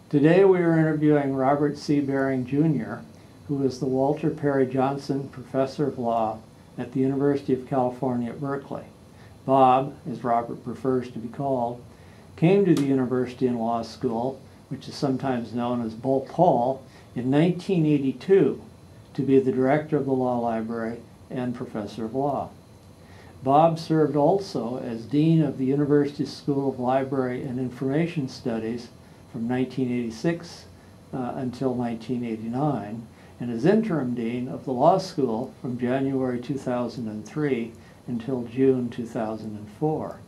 Today we are interviewing Robert C. Berring, Jr., who is the Walter Perry Johnson Professor of Law at the University of California at Berkeley. Bob, as Robert prefers to be called, came to the university and law school, which is sometimes known as Bolt Hall, in 1982 to be the director of the Law Library and Professor of Law. Bob served also as Dean of the University School of Library and Information Studies from 1986 until 1989, and as interim dean of the law school from January 2003 until June 2004.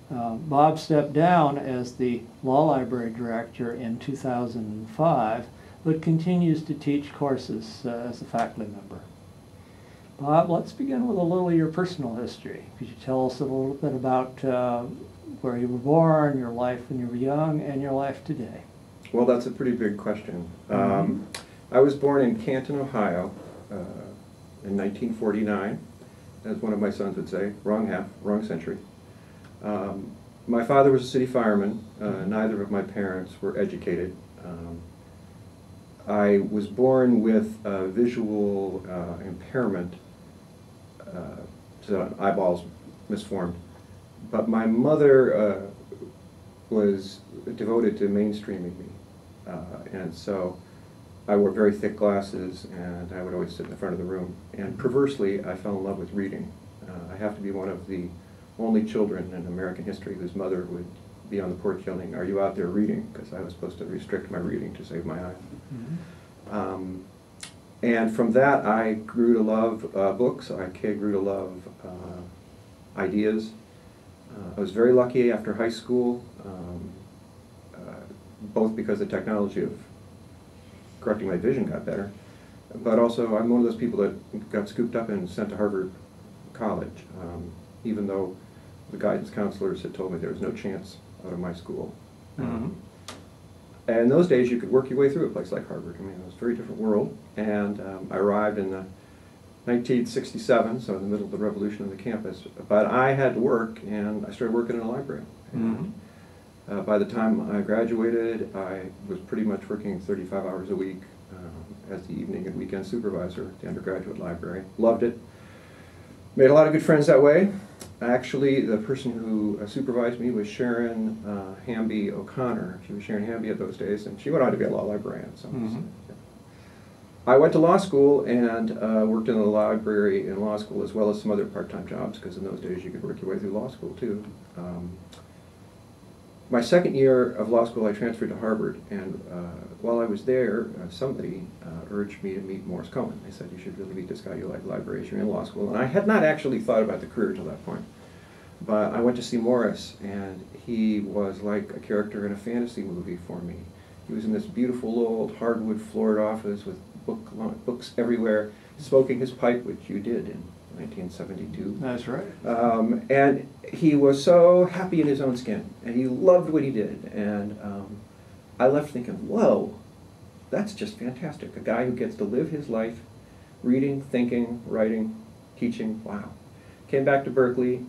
Bob stepped down as the law library director in 2005, but continues to teach courses as a faculty member. Bob, let's begin with a little of your personal history. Could you tell us a little bit about where you were born, your life when you were young, and your life today? Well, that's a pretty big question. I was born in Canton, Ohio in 1949, as one of my sons would say, wrong half, wrong century. My father was a city fireman. Neither of my parents were educated. I was born with visual impairment, so eyeballs misformed. But my mother was devoted to mainstreaming me, and so I wore very thick glasses, and I would always sit in the front of the room. And perversely, I fell in love with reading. I have to be one of the only children in American history whose mother would be on the porch yelling, "Are you out there reading?" Because I was supposed to restrict my reading to save my eyes. And from that, I grew to love books. I grew to love ideas. I was very lucky after high school, both because the technology of correcting my vision got better, but also I'm one of those people that got scooped up and sent to Harvard College, even though the guidance counselors had told me there was no chance out of my school. And in those days, you could work your way through a place like Harvard. I mean, it was a very different world. And I arrived in 1967, so in the middle of the revolution of the campus. But I had to work, and I started working in a library. And, by the time I graduated, I was pretty much working 35 hours a week as the evening and weekend supervisor at the undergraduate library. Loved it. Made a lot of good friends that way. Actually, the person who supervised me was Sharon Hamby O'Connor. She was Sharon Hamby at those days, and she went on to be a law librarian. So, I went to law school and worked in the library in law school, as well as some other part-time jobs, because in those days you could work your way through law school too. My second year of law school, I transferred to Harvard, and while I was there, somebody urged me to meet Morris Cohen. They said, "You should really meet this guy. You like libraries, you're in law school." And I had not actually thought about the career till that point. But I went to see Morris, and he was like a character in a fantasy movie for me. He was in this beautiful old hardwood floored office with books everywhere, smoking his pipe, which you did in 1972. That's right. And he was so happy in his own skin, and he loved what he did. And I left thinking, whoa, that's just fantastic. A guy who gets to live his life reading, thinking, writing, teaching. Wow. Came back to Berkeley.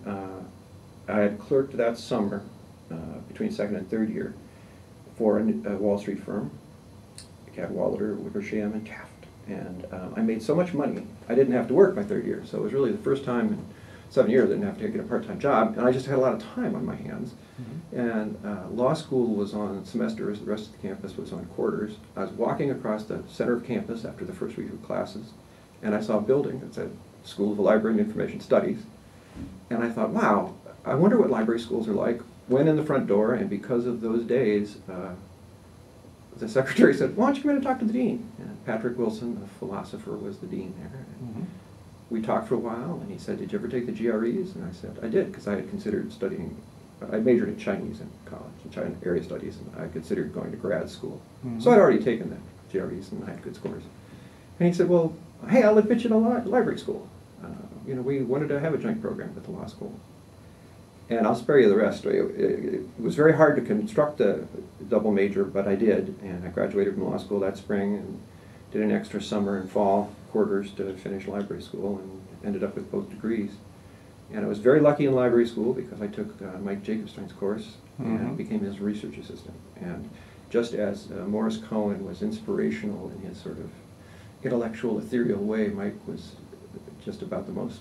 I had clerked that summer between second and third year for a Wall Street firm, Cadwalader, Wickersham, and Taft. And I made so much money, I didn't have to work my third year. So it was really the first time in 7 years I didn't have to get a part-time job, and I just had a lot of time on my hands. And law school was on semesters, the rest of the campus was on quarters. I was walking across the center of campus after the first week of classes, and I saw a building that said School of Library and Information Studies. And I thought, wow, I wonder what library schools are like. Went in the front door, and because of those days, the secretary said, "Why don't you come in and talk to the dean?" And Patrick Wilson, the philosopher, was the dean there. We talked for a while, and he said, "Did you ever take the GREs?" And I said, "I did," because I had considered studying. I majored in Chinese in college, in China area studies, and I considered going to grad school. So I'd already taken the GREs, and I had good scores. And he said, "Well, hey, I'll admit you to library school. You know, we wanted to have a joint program with the law school." And I'll spare you the rest. It was very hard to construct a double major, but I did. And I graduated from law school that spring and did an extra summer and fall quarters to finish library school, and ended up with both degrees. And I was very lucky in library school because I took Mike Jacobstein's course and became his research assistant. And just as Morris Cohen was inspirational in his sort of intellectual, ethereal way, Mike was just about the most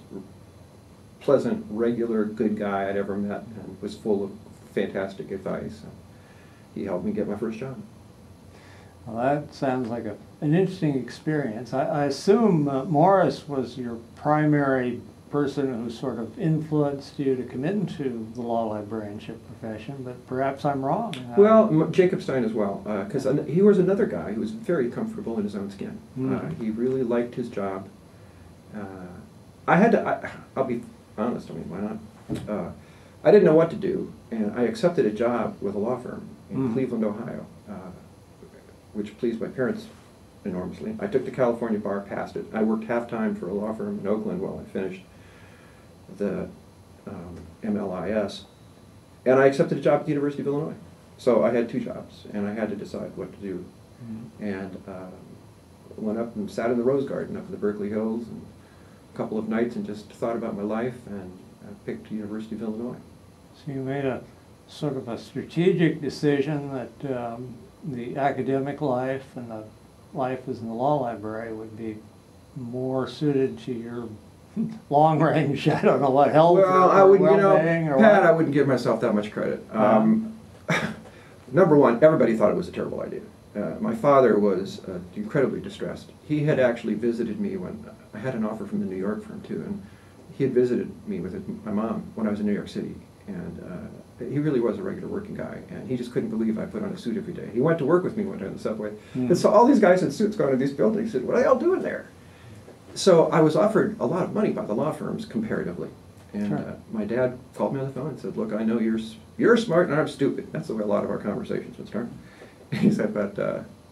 pleasant, regular, good guy I'd ever met, and was full of fantastic advice. He helped me get my first job. Well, that sounds like an interesting experience. I assume Morris was your primary person who sort of influenced you to come into the law librarianship profession, but perhaps I'm wrong. Well, Jacob Stein as well, because he was another guy who was very comfortable in his own skin. He really liked his job. I'll be honest, I mean, why not? I didn't know what to do, and I accepted a job with a law firm in Cleveland, Ohio, which pleased my parents enormously. I took the California bar, passed it. I worked half-time for a law firm in Oakland while I finished the MLIS, and I accepted a job at the University of Illinois. So I had two jobs, and I had to decide what to do. And went up and sat in the Rose Garden up in the Berkeley Hills and a couple of nights and just thought about my life, and I picked the University of Illinois. So you made a sort of a strategic decision that the academic life and the life as in the law library would be more suited to your long range, I don't know what, health or well-being or Pat, what? I wouldn't give myself that much credit. Number one, everybody thought it was a terrible idea. My father was incredibly distressed. He had actually visited me when I had an offer from the New York firm too, and he had visited me with my mom when I was in New York City, and he really was a regular working guy, and he just couldn't believe I put on a suit every day. He went to work with me one day on the subway, and saw all these guys in suits going to these buildings. He said, "What are y'all doing there?" So I was offered a lot of money by the law firms comparatively, and my dad called me on the phone and said, "Look, I know you're smart and I'm stupid." That's the way a lot of our conversations would start. He said, "But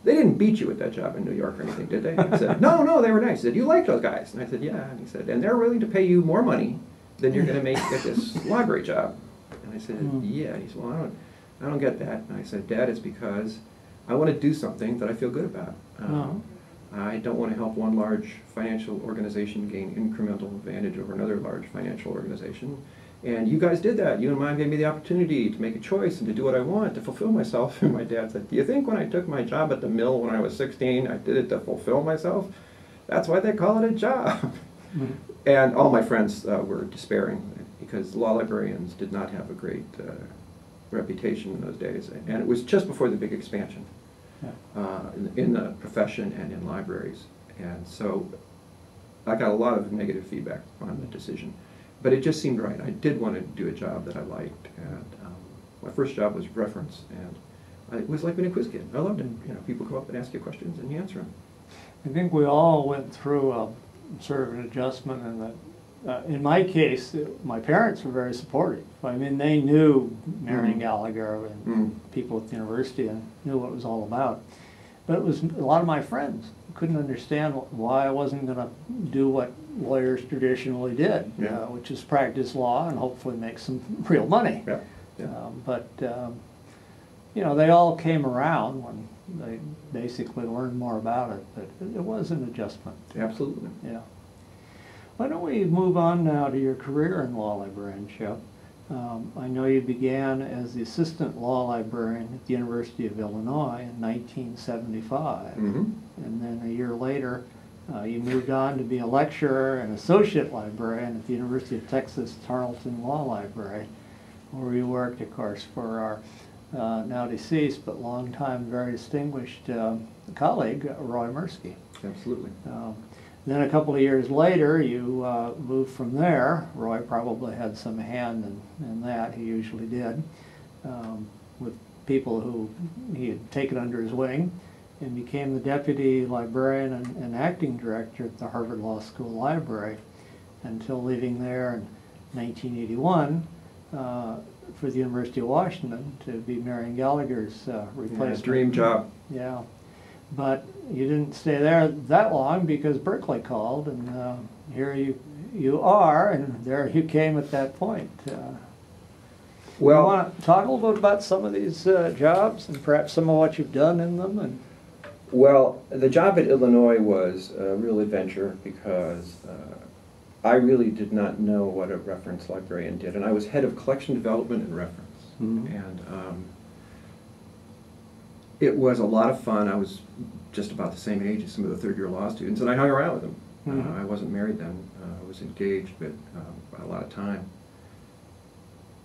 they didn't beat you at that job in New York or anything, did they?" And I said, No, they were nice." He said, "You like those guys?" And I said, "Yeah." And he said, "And they're willing to pay you more money than you're going to make at this library job?" And I said, "Yeah." He said, "Well, I don't get that." And I said, "Dad, it's because I want to do something that I feel good about. I don't want to help one large financial organization gain incremental advantage over another large financial organization. And you guys did that. You and Mom gave me the opportunity to make a choice and to do what I want, to fulfill myself." And my dad said, "Do you think when I took my job at the mill when I was 16, I did it to fulfill myself? That's why they call it a job." And all my friends were despairing because law librarians did not have a great reputation in those days. And it was just before the big expansion in the profession and in libraries. And so I got a lot of negative feedback on the decision. But it just seemed right. I did want to do a job that I liked, and my first job was reference, and it was like being a quiz kid. I loved it. You know, people come up and ask you questions, and you answer them. I think we all went through a sort of an adjustment, and that in my case, my parents were very supportive. I mean, they knew Marion Gallagher and people at the university and knew what it was all about. But it was a lot of my friends who couldn't understand why I wasn't going to do what lawyers traditionally did, which is practice law and hopefully make some real money. You know, they all came around when they basically learned more about it, but it was an adjustment. Absolutely. Yeah. Why don't we move on now to your career in law librarianship? I know you began as the assistant law librarian at the University of Illinois in 1975, and then a year later you moved on to be a lecturer and associate librarian at the University of Texas Tarleton Law Library, where you worked, of course, for our now deceased but longtime very distinguished colleague, Roy Mirsky. Absolutely. Then a couple of years later, you moved from there. Roy probably had some hand in that, he usually did, with people who he had taken under his wing, and became the deputy librarian and acting director at the Harvard Law School Library until leaving there in 1981 for the University of Washington to be Marion Gallagher's replacement. Yeah, dream job. Yeah. But you didn't stay there that long because Berkeley called, and here you are, and there you came at that point. Well, you want to talk a little bit about some of these jobs and perhaps some of what you've done in them? And well, the job at Illinois was a real adventure because I really did not know what a reference librarian did, and I was head of collection development and reference. And It was a lot of fun. I was just about the same age as some of the third-year law students, and I hung around with them. I wasn't married then. I was engaged, but a lot of time.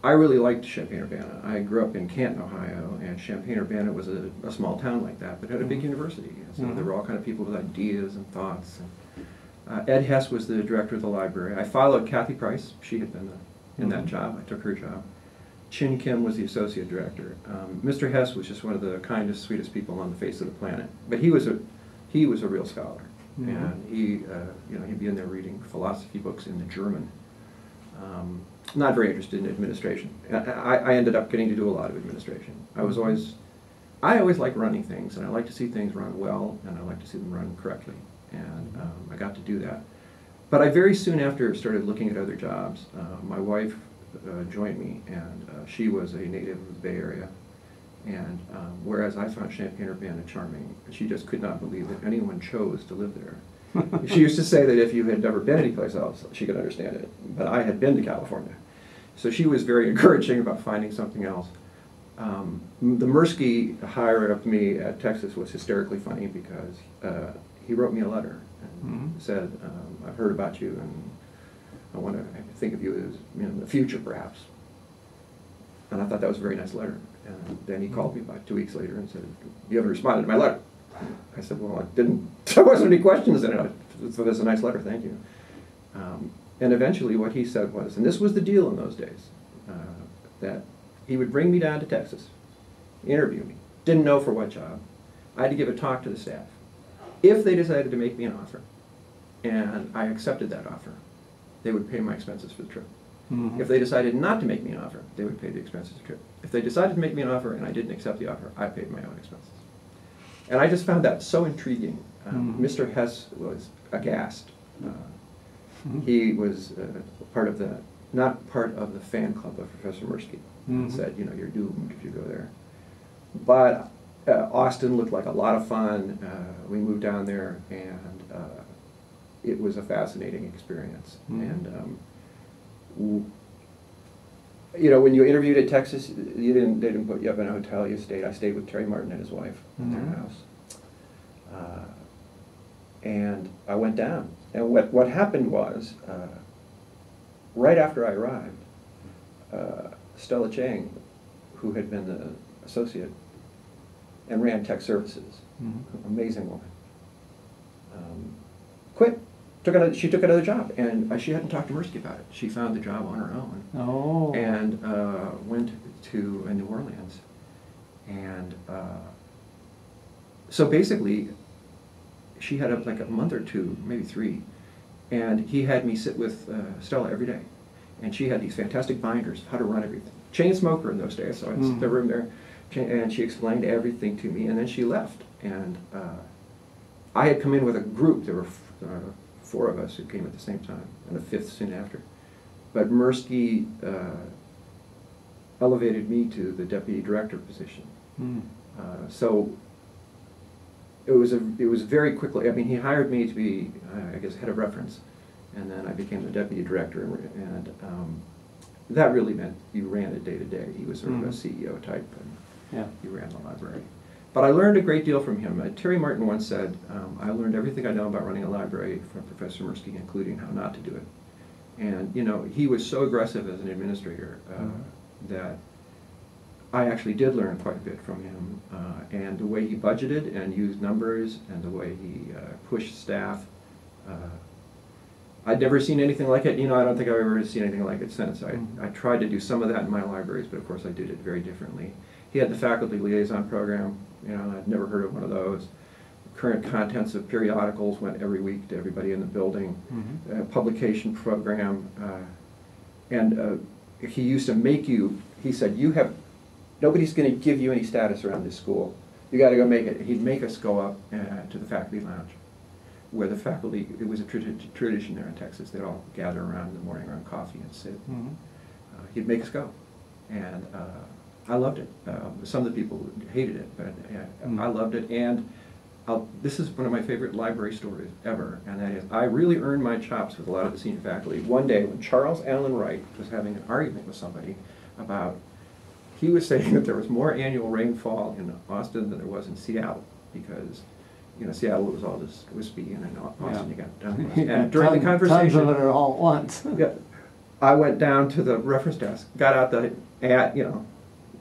I really liked Champaign-Urbana. I grew up in Canton, Ohio, and Champaign-Urbana was a small town like that, but had a big university. So there were all kind of people with ideas and thoughts. And, Ed Hess was the director of the library. I followed Kathy Price. She had been in that job. I took her job. Chin Kim was the associate director. Mr. Hess was just one of the kindest, sweetest people on the face of the planet. But he was a real scholar, and he'd be in there reading philosophy books in the German. Not very interested in administration. I ended up getting to do a lot of administration. I always like running things, and I like to see things run well, and I like to see them run correctly. And I got to do that. But I very soon after started looking at other jobs. My wife joined me, and she was a native of the Bay Area. And whereas I found Champaign-Urbana charming, she just could not believe that anyone chose to live there. She used to say that if you had never been anyplace else, she could understand it. But I had been to California. So she was very encouraging about finding something else. The Mirsky hire of me at Texas was hysterically funny because he wrote me a letter and said, I've heard about you and I want to think of you as in the future perhaps. And I thought that was a very nice letter. And then he called me about 2 weeks later and said, you haven't responded to my letter. I said, well, I didn't. There wasn't any questions in it. So that's a nice letter, thank you. And eventually what he said was, and this was the deal in those days, that he would bring me down to Texas, interview me, didn't know for what job. I had to give a talk to the staff. If they decided to make me an offer, and I accepted that offer, they would pay my expenses for the trip. If they decided not to make me an offer, they would pay the expenses of the trip. If they decided to make me an offer and I didn't accept the offer, I paid my own expenses. And I just found that so intriguing. Mr. Hess was aghast. He was not part of the fan club of Professor Mirsky, and said, you're doomed if you go there. But Austin looked like a lot of fun. We moved down there, and it was a fascinating experience. And when you interviewed at Texas, they didn't put you up in a hotel. You stayed. I stayed with Terry Martin and his wife at their house. And I went down. And what happened was, right after I arrived, Stella Chang, who had been the associate and ran tech services, amazing woman, quit. She took another job, and she hadn't talked to Mirsky about it. She found the job on her own, and went to New Orleans. And so basically, she had like a month or two, maybe 3, and he had me sit with Stella every day. And she had these fantastic binders, how to run everything. Chain smoker in those days, so I'd sit in the room there, and she explained everything to me, and then she left. And I had come in with a group. There were 4 of us who came at the same time, and a 5th soon after. But Mirsky elevated me to the deputy director position. So it was very quickly. I mean, he hired me to be, I guess, head of reference, and then I became the deputy director, and that really meant you ran it day to day. He was sort of a CEO type, and he ran the library. But I learned a great deal from him. Terry Martin once said, I learned everything I know about running a library from Professor Mirsky, including how not to do it. And, he was so aggressive as an administrator that I actually did learn quite a bit from him. And the way he budgeted and used numbers and the way he pushed staff, I'd never seen anything like it. I don't think I've ever seen anything like it since. I tried to do some of that in my libraries, but of course I did it very differently. He had the faculty liaison program. I'd never heard of one of those. Current contents of periodicals went every week to everybody in the building. Publication program. And he used to make you, he said, nobody's going to give you any status around this school. You got to go make it. He'd make us go up to the faculty lounge, where the faculty, it was a tradition there in Texas. They'd all gather around in the morning around coffee and sit. He'd make us go. And I loved it. Some of the people hated it, but I loved it. And this is one of my favorite library stories ever, and that is I really earned my chops with a lot of the senior faculty. One day when Charles Allen Wright was having an argument with somebody about he was saying that there was more annual rainfall in Austin than there was in Seattle, because, you know, Seattle was all just wispy, and in Austin you got done. And during the conversation, tons of it all at once. yeah, I went down to the reference desk, got out the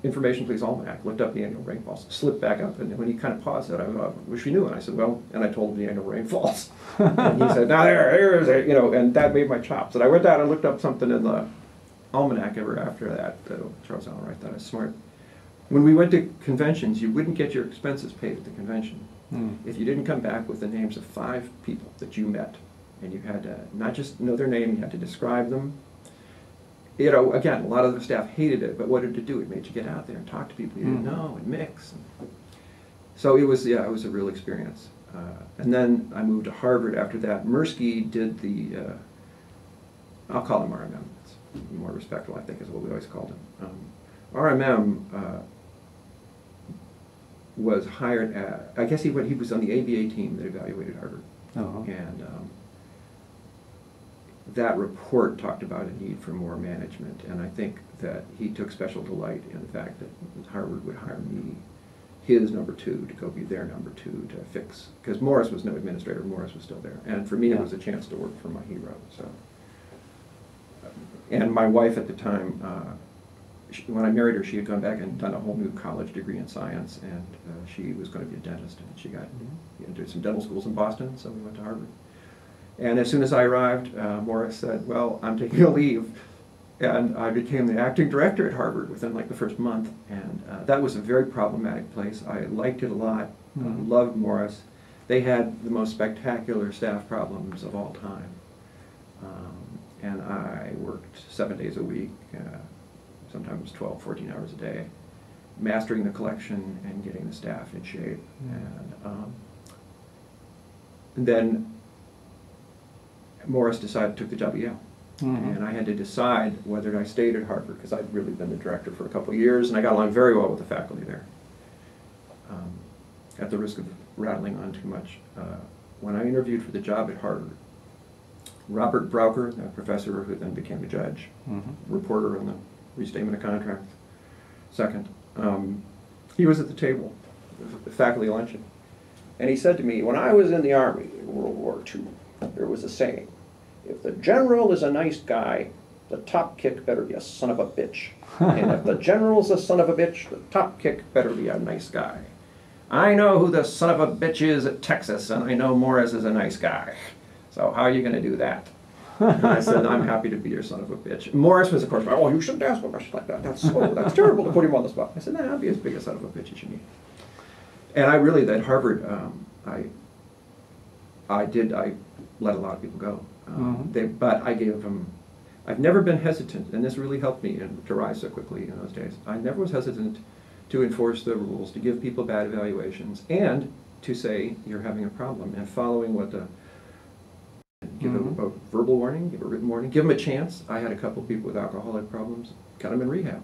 Information Police Almanac, looked up the annual rainfalls, slipped back up, and when he kind of paused it, I wish you knew. And I said, well, and I told him the annual rainfalls. And he said, now there's a, you know, and that made my chops. And I went down and looked up something in the almanac ever after that. Charles Allen Wright thought I was smart. When we went to conventions, you wouldn't get your expenses paid at the convention if you didn't come back with the names of 5 people that you met. And you had to not just know their name, you had to describe them. You know, again, a lot of the staff hated it, but what did it do? It made you get out there and talk to people you didn't know and mix. So it was, yeah, it was a real experience. And then I moved to Harvard after that. Mirsky did the, I'll call him RMM. It's more respectful, I think, is what we always called him. RMM was hired at, I guess he was on the ABA team that evaluated Harvard. And that report talked about a need for more management, and I think that he took special delight in the fact that Harvard would hire me, his number 2, to go be their number 2 to fix, because Morris was no administrator, Morris was still there, and for me it was a chance to work for my hero. So, and my wife at the time, when I married her, she had gone back and done a whole new college degree in science, and she was going to be a dentist, and she got into some dental schools in Boston, so we went to Harvard. And as soon as I arrived, Morris said, well, I'm taking a leave. And I became the acting director at Harvard within like the first month. And that was a very problematic place. I liked it a lot, loved Morris. They had the most spectacular staff problems of all time. And I worked 7 days a week, sometimes 12, 14 hours a day, mastering the collection and getting the staff in shape. And then Morris took the job at Yale. And I had to decide whether I stayed at Harvard, because I'd really been the director for a couple of years, and I got along very well with the faculty there. At the risk of rattling on too much, when I interviewed for the job at Harvard, Robert Brauker, the professor who then became a judge, reporter on the restatement of contracts, second, he was at the table, the faculty luncheon, and he said to me, when I was in the Army in World War II, there was a saying, if the general is a nice guy, the top kick better be a son of a bitch. And if the general's a son of a bitch, the top kick better be a nice guy. I know who the son of a bitch is at Texas, and I know Morris is a nice guy. So how are you going to do that? And I said, I'm happy to be your son of a bitch. Morris was, of course, oh, you shouldn't ask a question like that. That's terrible to put him on the spot. I said, nah, I'll be as big a son of a bitch as you need. And I really, at Harvard, I let a lot of people go. But I gave them, I've never been hesitant, and this really helped me to rise so quickly in those days. I never was hesitant to enforce the rules, to give people bad evaluations, and to say you're having a problem, and following what the, give a verbal warning, give a written warning, give them a chance. I had a couple people with alcoholic problems, got them in rehab.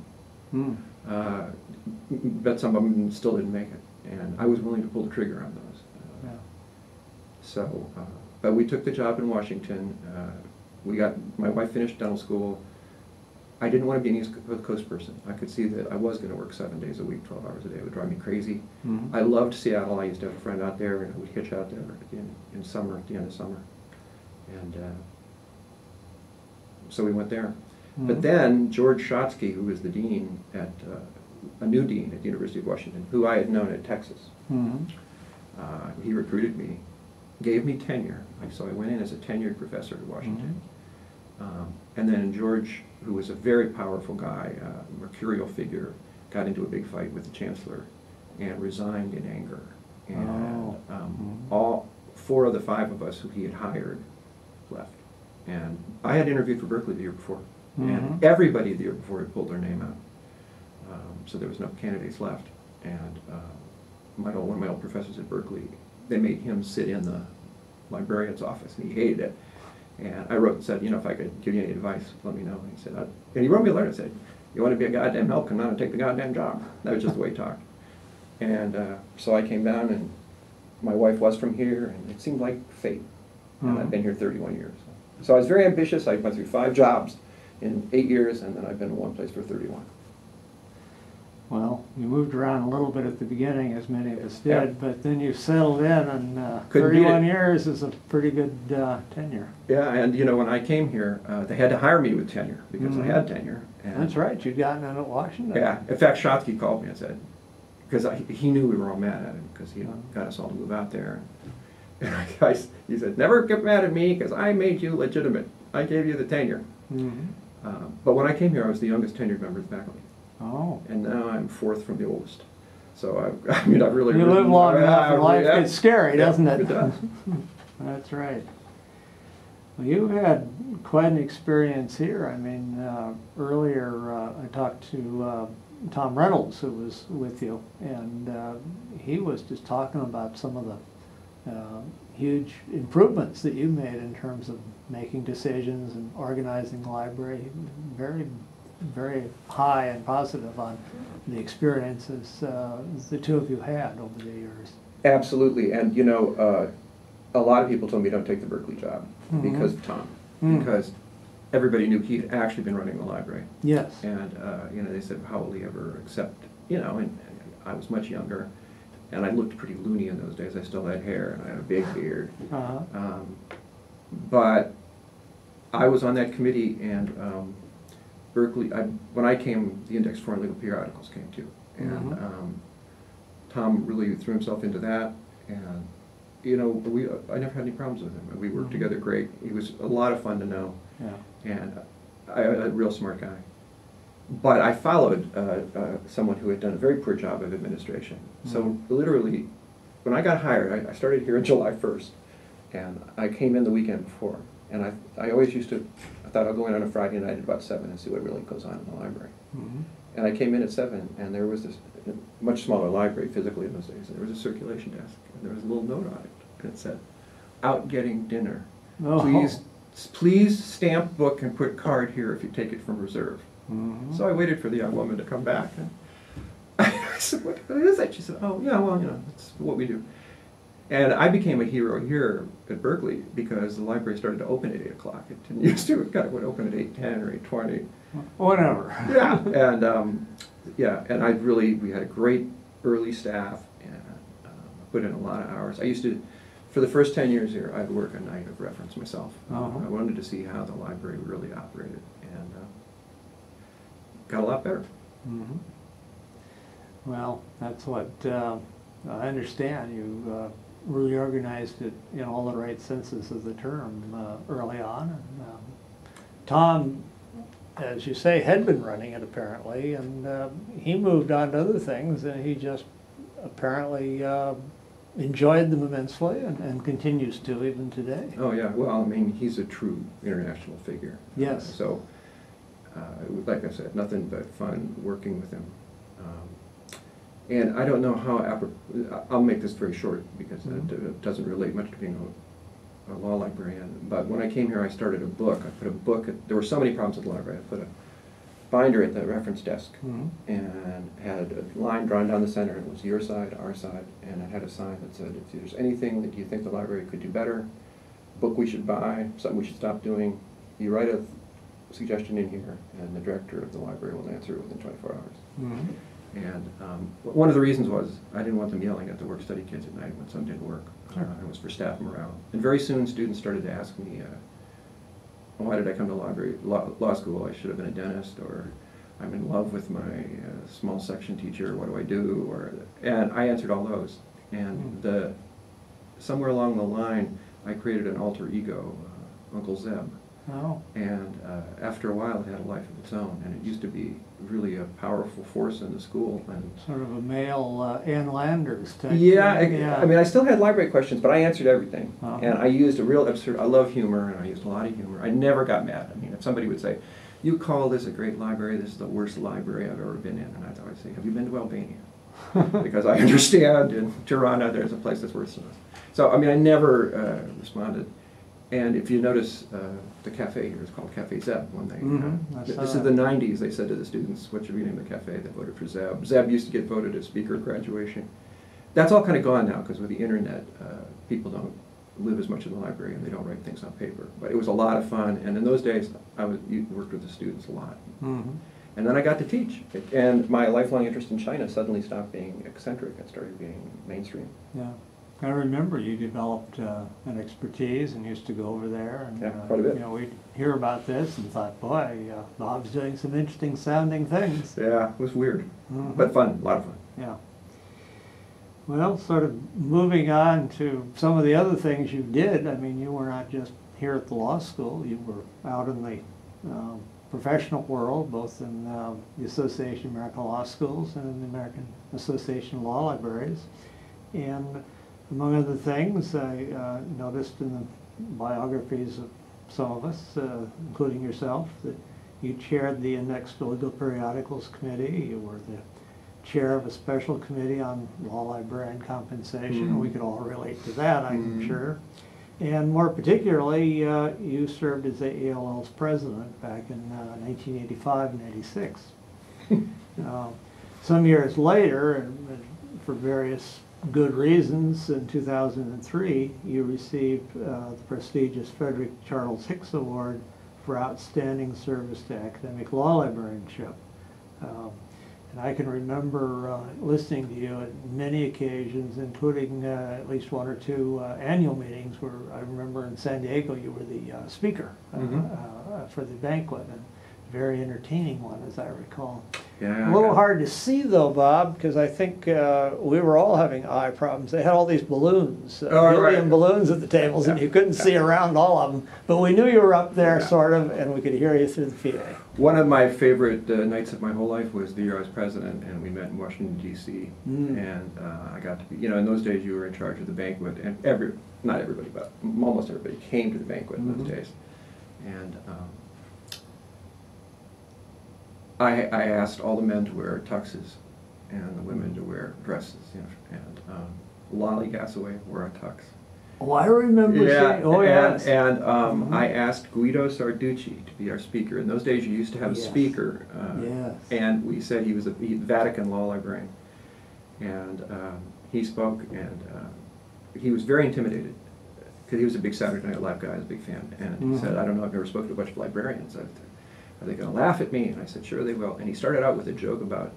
But some of them still didn't make it, and I was willing to pull the trigger on those. So, but we took the job in Washington. My wife finished dental school. I didn't want to be an East Coast person. I could see that I was going to work 7 days a week, 12 hours a day. It would drive me crazy. I loved Seattle. I used to have a friend out there, and I would hitch out there in summer, at the end of summer. And so we went there. But then George Shotsky, who was the dean at, a new dean at the University of Washington, who I had known at Texas, he recruited me, gave me tenure. So I went in as a tenured professor at Washington. And then George, who was a very powerful guy, a mercurial figure, got into a big fight with the chancellor and resigned in anger. And all 4 of the 5 of us who he had hired left. And I had interviewed for Berkeley the year before, and everybody the year before had pulled their name out. So there was no candidates left. And one of my old professors at Berkeley, they made him sit in the librarian's office, and he hated it. And I wrote and said, you know, if I could give you any advice, let me know. And he said, and he wrote me a letter and said, you want to be a goddamn help, come down and take the goddamn job. That was just the way he talked. And so I came down, and my wife was from here, and it seemed like fate. And I've been here 31 years. So I was very ambitious. I went through 5 jobs in 8 years, and then I've been in one place for 31. Well, you moved around a little bit at the beginning, as many of us did, Yeah. but then you settled in, and Couldn't beat 31 it. years is a pretty good tenure. Yeah, and you know, when I came here, they had to hire me with tenure because I Mhm. had tenure. And That's right, you'd gotten in at Washington. yeah, in fact, Schottky called me and said, because he knew we were all mad at him because he got us all to move out there. And he said, never get mad at me because I made you legitimate. I gave you the tenure. Mhm. But when I came here, I was the youngest tenured member of the faculty. Oh. And now I'm fourth from the oldest. So I mean, I've really... You live long enough and life yeah. gets scary, Yeah, doesn't it? It does. That's right. Well, you had quite an experience here. I mean, earlier I talked to Tom Reynolds, who was with you, and he was just talking about some of the huge improvements that you made in terms of making decisions and organizing the library. Very, very high and positive on the experiences the two of you had over the years. Absolutely. And, you know, a lot of people told me don't take the Berkeley job because of Tom. Because everybody knew he had actually been running the library. Yes. And, you know, they said, how will he ever accept, you know, and I was much younger. And I looked pretty loony in those days. I still had hair and I had a big beard. But I was on that committee, and Berkeley, when I came, the Index Foreign Legal Periodicals came too. And Tom really threw himself into that. And, you know, I never had any problems with him. We worked together great. He was a lot of fun to know. Yeah. And a real smart guy. But I followed someone who had done a very poor job of administration. So literally, when I got hired, I started here on July 1st, and I came in the weekend before. And I always used to, I thought I'll go in on a Friday night at about 7 and see what really goes on in the library. And I came in at 7, and there was this much smaller library physically in those days, and there was a circulation desk, and there was a little note on it, and it said, "Out getting dinner. Please stamp book and put card here if you take it from reserve." So I waited for the young woman to come back, and I said, what is that? She said, "Oh, yeah, well, you know, that's what we do." And I became a hero here at Berkeley because the library started to open at 8 o'clock. It didn't used to. It kind of would open at 8:10 or 8:20. Whatever. Yeah, and and we had a great early staff, and put in a lot of hours. I used to, for the first 10 years here, I'd work a night of reference myself. I wanted to see how the library really operated, and got a lot better. Well, that's what I understand. You really organized it in all the right senses of the term early on. And, Tom, as you say, had been running it apparently, and he moved on to other things, and he just apparently enjoyed them immensely and continues to even today. Oh yeah, well, I mean, he's a true international figure. Yes. So, like I said, nothing but fun working with him. And I don't know how, I'll make this very short because it doesn't relate much to being a law librarian, but when I came here I started a book. I put a book, there were so many problems at the library, I put a binder at the reference desk and had a line drawn down the center. It was your side, our side, and it had a sign that said, if there's anything that you think the library could do better, book we should buy, something we should stop doing, you write a suggestion in here and the director of the library will answer it within 24 hours. And one of the reasons was I didn't want them yelling at the work-study kids at night when something didn't work. It was for staff morale. And very soon students started to ask me, why did I come to law school? I should have been a dentist, or I'm in love with my small section teacher, what do I do? And I answered all those. And somewhere along the line, I created an alter ego, Uncle Zeb. And after a while, it had a life of its own, and it used to be really a powerful force in the school. And sort of a male Ann Landers type. Yeah, I mean, I still had library questions, but I answered everything. And I used a real absurd, I love humor, and I used a lot of humor. I never got mad. I mean, if somebody would say, you call this a great library, this is the worst library I've ever been in, and I'd always say, have you been to Albania? Because I understand in Tirana there's a place that's worse than this. So, I mean, I never responded. And if you notice, the cafe here is called Cafe Zeb. When they, this is the 90s, they said to the students, what should we name the cafe? They voted for Zeb. Zeb used to get voted as speaker at graduation. That's all kind of gone now, because with the internet, people don't live as much in the library and they don't write things on paper. But it was a lot of fun, and in those days, you worked with the students a lot. And then I got to teach, and my lifelong interest in China suddenly stopped being eccentric and started being mainstream. Yeah. I remember you developed an expertise and used to go over there, and Yeah, quite a bit. you know, we'd hear about this and thought, boy, Bob's doing some interesting sounding things. Yeah, it was weird, but fun, a lot of fun. Yeah. Well, sort of moving on to some of the other things you did. I mean, you were not just here at the law school. You were out in the professional world, both in the Association of American Law Schools and in the American Association of Law Libraries. And among other things, I noticed in the biographies of some of us, including yourself, that you chaired the Indexed Legal Periodicals Committee. You were the chair of a special committee on law librarian compensation. We could all relate to that, I'm sure. And more particularly, you served as AALL's president back in 1985 and 86. Some years later, and for various good reasons, in 2003, you received the prestigious Frederick Charles Hicks Award for outstanding service to academic law librarianship. And I can remember listening to you at many occasions, including at least one or two annual meetings where I remember in San Diego you were the speaker for the banquet, and very entertaining one, as I recall. Yeah, A little hard to see though, Bob, because I think we were all having eye problems. They had all these balloons, helium balloons at the tables, and you couldn't see around all of them. But we knew you were up there, sort of, and we could hear you through the PA. One of my favorite nights of my whole life was the year I was president, and we met in Washington, D.C. And I got to be, in those days you were in charge of the banquet, and not everybody, but almost everybody came to the banquet in those days. And I asked all the men to wear tuxes and the women to wear dresses, and Lolly Gassaway wore a tux. Oh, I remember saying, oh yes. And I asked Guido Sarducci to be our speaker. In those days you used to have a speaker, and we said he was a Vatican law librarian. And he spoke, and he was very intimidated, because he was a big Saturday Night Live guy, I was a big fan. And he said, I don't know, I've never spoken to a bunch of librarians. Are they going to laugh at me? And I said, sure they will. And he started out with a joke about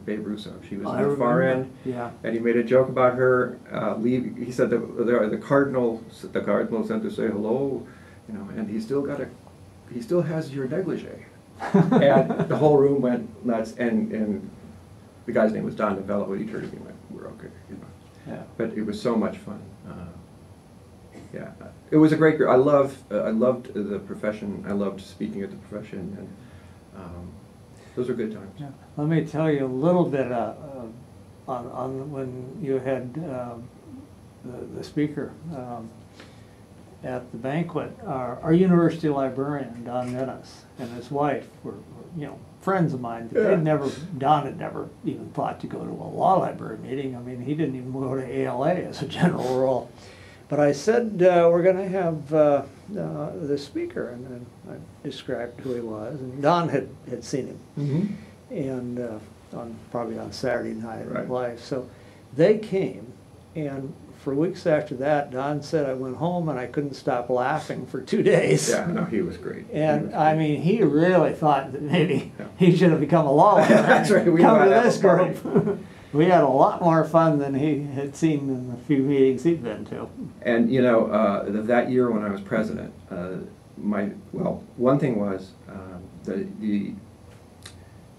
Babe Russo. She was on the far end, and he made a joke about her leaving. He said the cardinal sent to say hello, and he still has your negligee. And the whole room went nuts. And the guy's name was Don Novella. When he turned to me and went, "We're okay," Yeah. But it was so much fun. Yeah, it was a great group. I loved the profession. I loved speaking at the profession, and those were good times. Yeah. Let me tell you a little bit on when you had the speaker at the banquet. Our university librarian, Don Menace, and his wife were friends of mine. Don had never even thought to go to a law library meeting. I mean, he didn't even go to ALA as a general rule. But I said, we're going to have the speaker, and then I described who he was, and Don had seen him, and probably on Saturday Night Live. So they came, and for weeks after that, Don said, I went home and I couldn't stop laughing for 2 days. Yeah, no, he was great. And I mean, he really thought that maybe he should have become a law librarian. That's right. We come to this group. We had a lot more fun than he had seen in the few meetings he'd been to. And that year when I was president, one thing was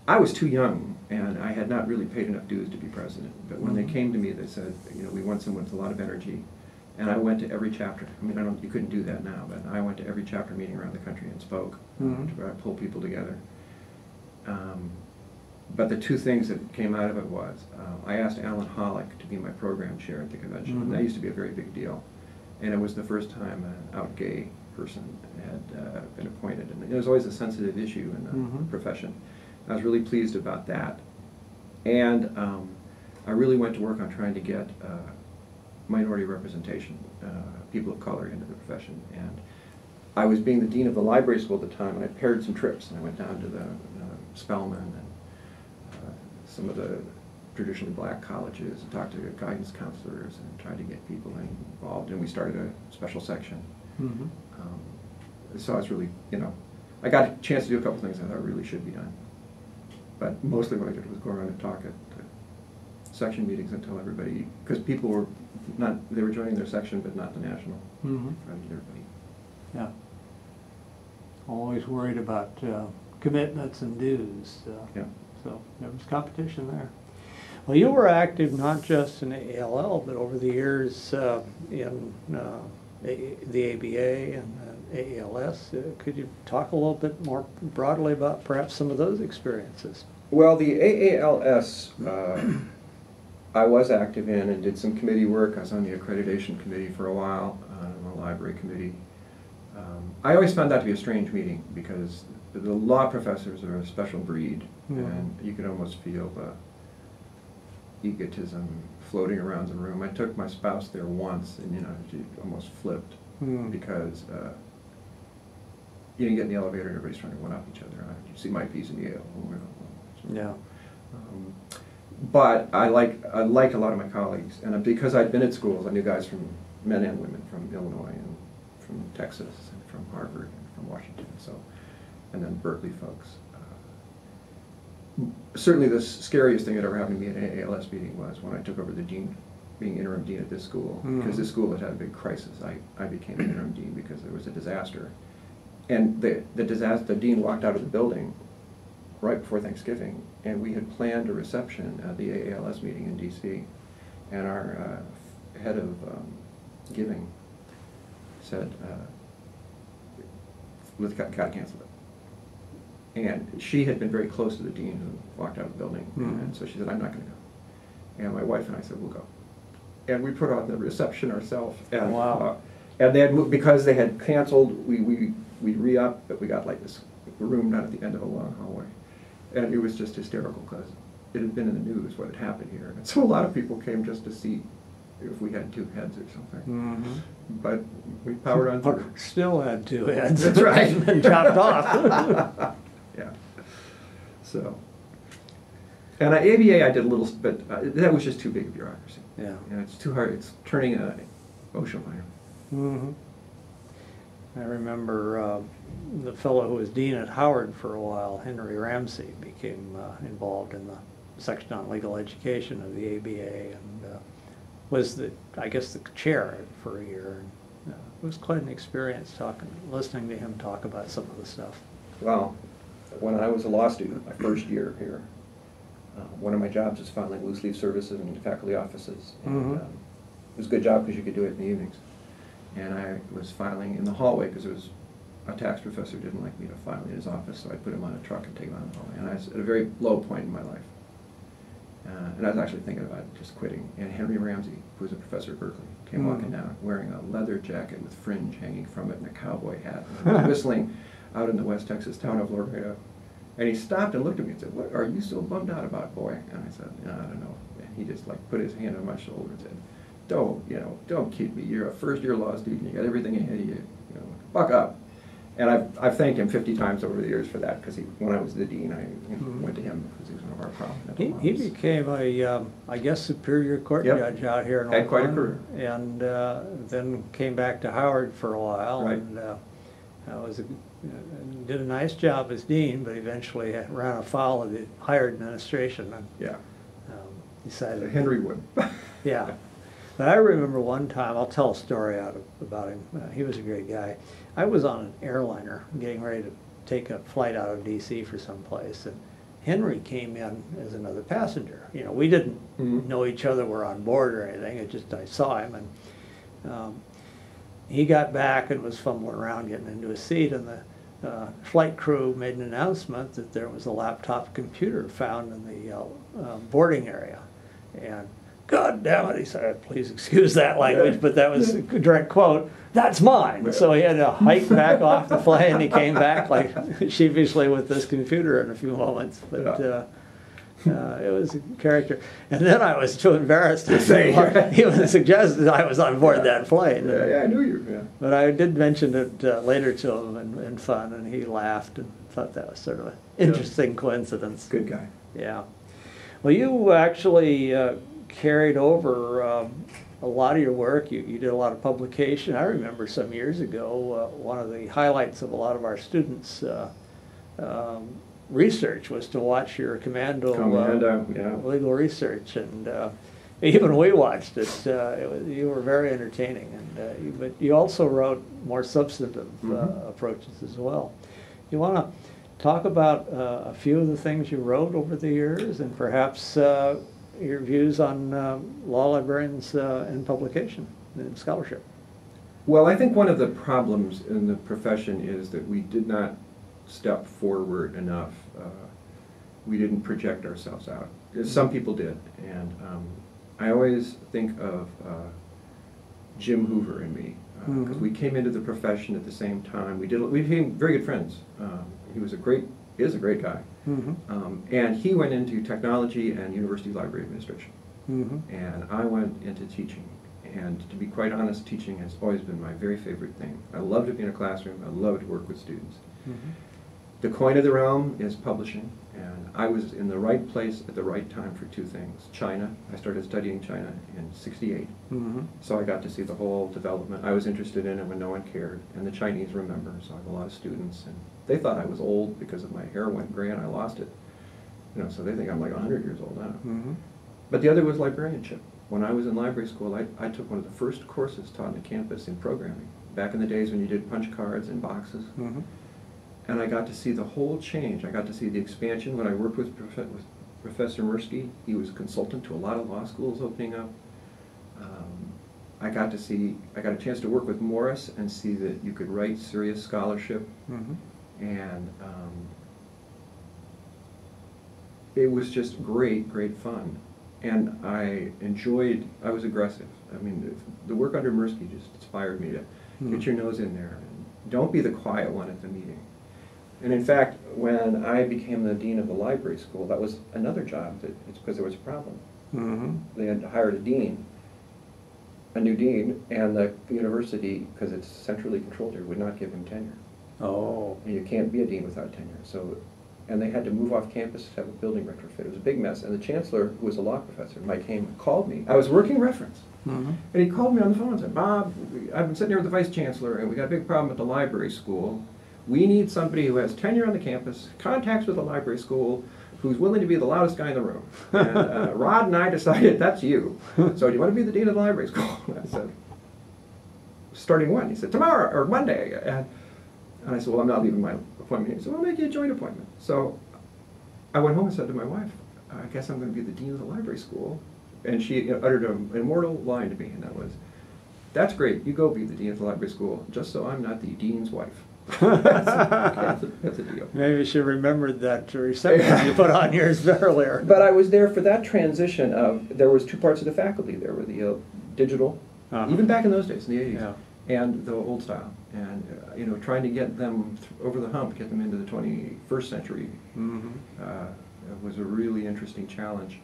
I was too young, and I had not really paid enough dues to be president. But when they came to me, they said, we want someone with a lot of energy. And I went to every chapter. I mean, you couldn't do that now, but I went to every chapter meeting around the country and spoke to try to pull people together. But the two things that came out of it was, I asked Alan Hollick to be my program chair at the convention. And that used to be a very big deal. And it was the first time an out gay person had been appointed. And it was always a sensitive issue in the profession. I was really pleased about that. And I really went to work on trying to get minority representation, people of color into the profession. And I was being the dean of the library school at the time, and I paired some trips. And I went down to the Spelman and some of the traditionally black colleges and talked to guidance counselors and tried to get people involved. And we started a special section. So I was really, I got a chance to do a couple things I thought really should be done. But mostly what I did was go around and talk at section meetings and tell everybody, because people were not, they were joining their section but not the national. Mm-hmm. Trying to get everybody. Yeah. Always worried about commitments and dues. Yeah. So there was competition there. Well, you were active not just in ALL, but over the years in the ABA and AALS. Could you talk a little bit more broadly about perhaps some of those experiences? Well, the AALS I was active in and did some committee work. I was on the accreditation committee for a while, on the library committee. I always found that to be a strange meeting because the law professors are a special breed, and you could almost feel the egotism floating around the room. I took my spouse there once, and she almost flipped because you get in the elevator and everybody's trying to one-up each other. You see my piece in Yale. Yeah. But I like a lot of my colleagues, and because I'd been at schools, I knew guys from men and women from Illinois and from Texas and from Harvard and from Washington, and then Berkeley folks. Certainly the scariest thing that ever happened to me at an AALS meeting was when I took over the dean, being interim dean at this school, because this school had a big crisis. I became the interim dean because there was a disaster. And the dean walked out of the building right before Thanksgiving, and we had planned a reception at the AALS meeting in DC, and our head of giving said, we've got to cancel it. And she had been very close to the dean who walked out of the building, and so she said, I'm not going to go. And my wife and I said, we'll go. And we put on the reception ourselves. And, wow. And they had moved, because they had canceled, we re-upped, but we got like this room down at the end of a long hallway. And it was just hysterical because it had been in the news what had happened here. And so a lot of people came just to see if we had two heads or something. But we powered on through. Still had two heads. That's right. And chopped off. Yeah. So. And at ABA I did a little, but that was just too big a bureaucracy. Yeah. And it's too hard. It's turning an ocean liner. I remember the fellow who was dean at Howard for a while, Henry Ramsey, became involved in the section on legal education of the ABA and was I guess the chair for a year. And, it was quite an experience listening to him talk about some of the stuff. Well, when I was a law student, my first year here, one of my jobs was filing loose leaf services in faculty offices. And, it was a good job because you could do it in the evenings. And I was filing in the hallway because a tax professor didn't like me to file in his office, so I put him on a truck and take him out in the hallway. And I was at a very low point in my life. And I was actually thinking about just quitting. And Henry Ramsey, who was a professor at Berkeley, came walking down wearing a leather jacket with fringe hanging from it and a cowboy hat. And he was whistling out in the West Texas town of Laredo. And he stopped and looked at me and said, "What are you so bummed out about, boy?" And I said, "No, I don't know." And he just put his hand on my shoulder and said, don't kid me. You're a first-year law student. You got everything ahead of you. Buck up. And I've thanked him 50 times over the years for that because when I was the dean, I went to him because he was one of our prominent. He became I guess, Superior Court judge out here in Oakland. Had quite a career. And then came back to Howard for a while. Right. And did a nice job as dean, but eventually ran afoul of the higher administration. And, decided Henry would. Yeah. But I remember one time, I'll tell a story about him. He was a great guy. I was on an airliner getting ready to take a flight out of D.C. for someplace, and Henry came in as another passenger. We didn't know each other, were on board or anything. It just, I saw him, and he got back and was fumbling around getting into a seat, and the flight crew made an announcement that there was a laptop computer found in the boarding area. And God damn it, he said, please excuse that language, but that was a direct quote, "That's mine." So he had to hike back off the plane. He came back like sheepishly with this computer in a few moments. But it was a character. And then I was too embarrassed to say, he even suggested I was on board that plane. Yeah, I knew you. Yeah. But I did mention it later to him in fun, and he laughed and thought that was sort of an interesting coincidence. Good guy. Yeah. Well, you actually carried over a lot of your work. You did a lot of publication. I remember some years ago, one of the highlights of a lot of our students' research was to watch your Commando yeah. legal research, and even we watched it. You were very entertaining, and but you also wrote more substantive approaches as well. You want to talk about a few of the things you wrote over the years, and perhaps your views on law librarians and publication and scholarship? Well, I think one of the problems in the profession is that we did not step forward enough. We didn't project ourselves out. Some people did, and I always think of Jim Hoover and me, because we came into the profession at the same time. We became very good friends. He is a great guy, and he went into technology and university library administration, and I went into teaching. And to be quite honest, teaching has always been my very favorite thing. I love to be in a classroom. I love to work with students. The coin of the realm is publishing, and I was in the right place at the right time for two things. China, I started studying China in '68, so I got to see the whole development. I was interested in it when no one cared, and the Chinese remember, so I have a lot of students, and they thought I was old because of my hair went gray and I lost it. So they think I'm like 100 years old now. But the other was librarianship. When I was in library school, I took one of the first courses taught on the campus in programming, back in the days when you did punch cards and boxes. And I got to see the whole change. I got to see the expansion when I worked with Professor Mirsky. He was a consultant to a lot of law schools opening up. I got a chance to work with Morris and see that you could write serious scholarship. And it was just great fun. And I was aggressive. I mean, the work under Mirsky just inspired me to get your nose in there. And don't be the quiet one at the meeting. And in fact, when I became the dean of the library school, that was another job. It's because there was a problem. They had hired a new dean, and the university, because it's centrally controlled here, would not give him tenure. Oh. And you can't be a dean without tenure. And they had to move off campus to have a building retrofit. It was a big mess. And the chancellor, who was a law professor, Mike Heyman, called me. I was working reference. And he called me on the phone and said, "Bob, I've been sitting here with the vice chancellor, and we got a big problem at the library school. We need somebody who has tenure on the campus, contacts with the library school, who's willing to be the loudest guy in the room. And Rod and I decided that's you. So do you want to be the dean of the library school?" And I said, "Starting when?" He said, "Tomorrow or Monday." And I said, "Well, I'm not leaving my appointment." He said, "Well, I'll make you a joint appointment." So I went home and said to my wife, "I guess I'm going to be the dean of the library school." And she uttered an immortal line to me, and that was, "That's great, you go be the dean of the library school, just so I'm not the dean's wife." that's a deal. Maybe she remembered that reception you put on yours earlier. But I was there for that transition of, there was two parts of the faculty. There were the digital, even back in those days, in the 80s, and the old style. And trying to get them over the hump, get them into the 21st century, was a really interesting challenge.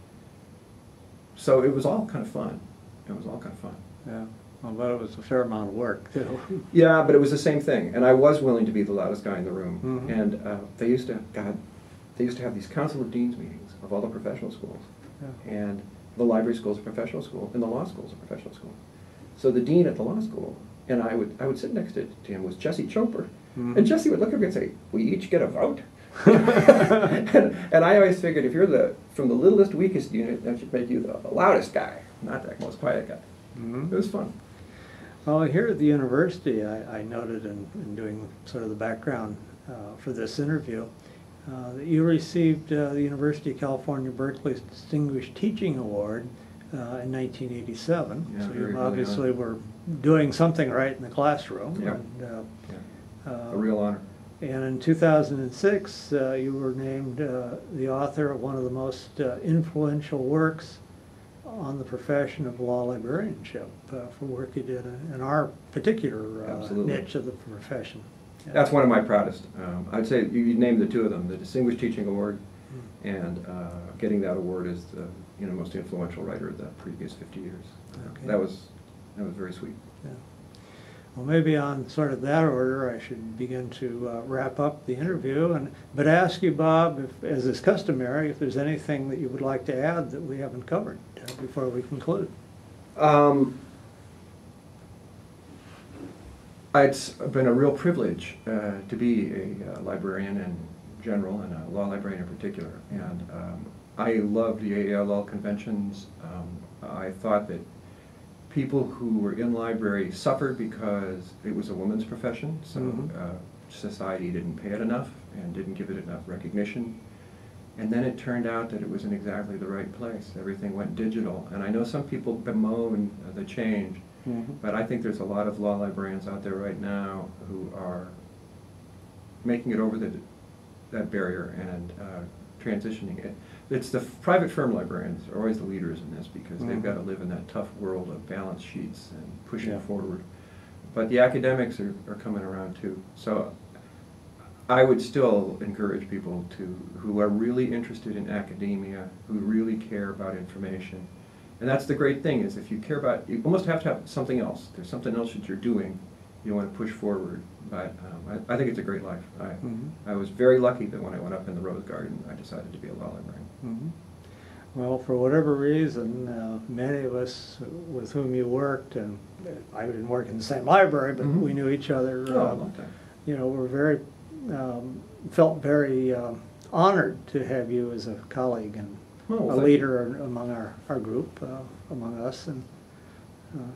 So it was all kind of fun. Yeah. Well, but it was a fair amount of work, too. Yeah, but it was the same thing. And I was willing to be the loudest guy in the room. And they used to have these council of deans meetings of all the professional schools. And the library school is a professional school, and the law school is a professional school. So the dean at the law school, and I would sit next to him, was Jesse Choper. And Jesse would look at me and say, "We each get a vote?" and I always figured, if you're from the littlest, weakest unit, that should make you the loudest guy, not the most quiet guy. It was fun. Well, here at the university, I noted in doing sort of the background for this interview, that you received the University of California, Berkeley's Distinguished Teaching Award in 1987. Yeah, so you obviously were doing something right in the classroom. Yeah. And, a real honor. And in 2006, you were named the author of one of the most influential works on the profession of law librarianship for work you did in our particular niche of the profession. Yeah. That's one of my proudest. I'd say you named the two of them, the Distinguished Teaching Award, and getting that award as the most influential writer of the previous 50 years. Okay. That was very sweet. Yeah. Well, maybe on sort of that order, I should begin to wrap up the interview, but ask you, Bob, if, as is customary, if there's anything that you would like to add that we haven't covered before we conclude. It's been a real privilege to be a librarian and general and a law librarian in particular. And I loved the AALL conventions. I thought that people who were in library suffered because it was a woman's profession, so society didn't pay it enough and didn't give it enough recognition. And then it turned out that it was in exactly the right place. Everything went digital. And I know some people bemoan the change, but I think there's a lot of law librarians out there right now who are making it over that barrier and transitioning it. It's the private firm librarians are always the leaders in this because they've got to live in that tough world of balance sheets and pushing forward. But the academics are coming around too. So I would still encourage people who are really interested in academia, who really care about information. And that's the great thing is if you care about, you almost have to have something else. There's something else that you're doing you want to push forward. But I think it's a great life. I was very lucky that when I went up in the Rose Garden, I decided to be a law librarian. Well, for whatever reason, many of us with whom you worked, and I didn't work in the same library, but we knew each other. A long time. You know, we're very felt very honored to have you as a colleague and a leader among our group, among us, and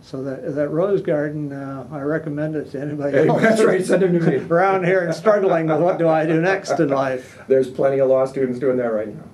so that Rose Garden, I recommend it to anybody else. That's right, send him to me. Around here and struggling with what do I do next in life. There's plenty of law students doing that right now.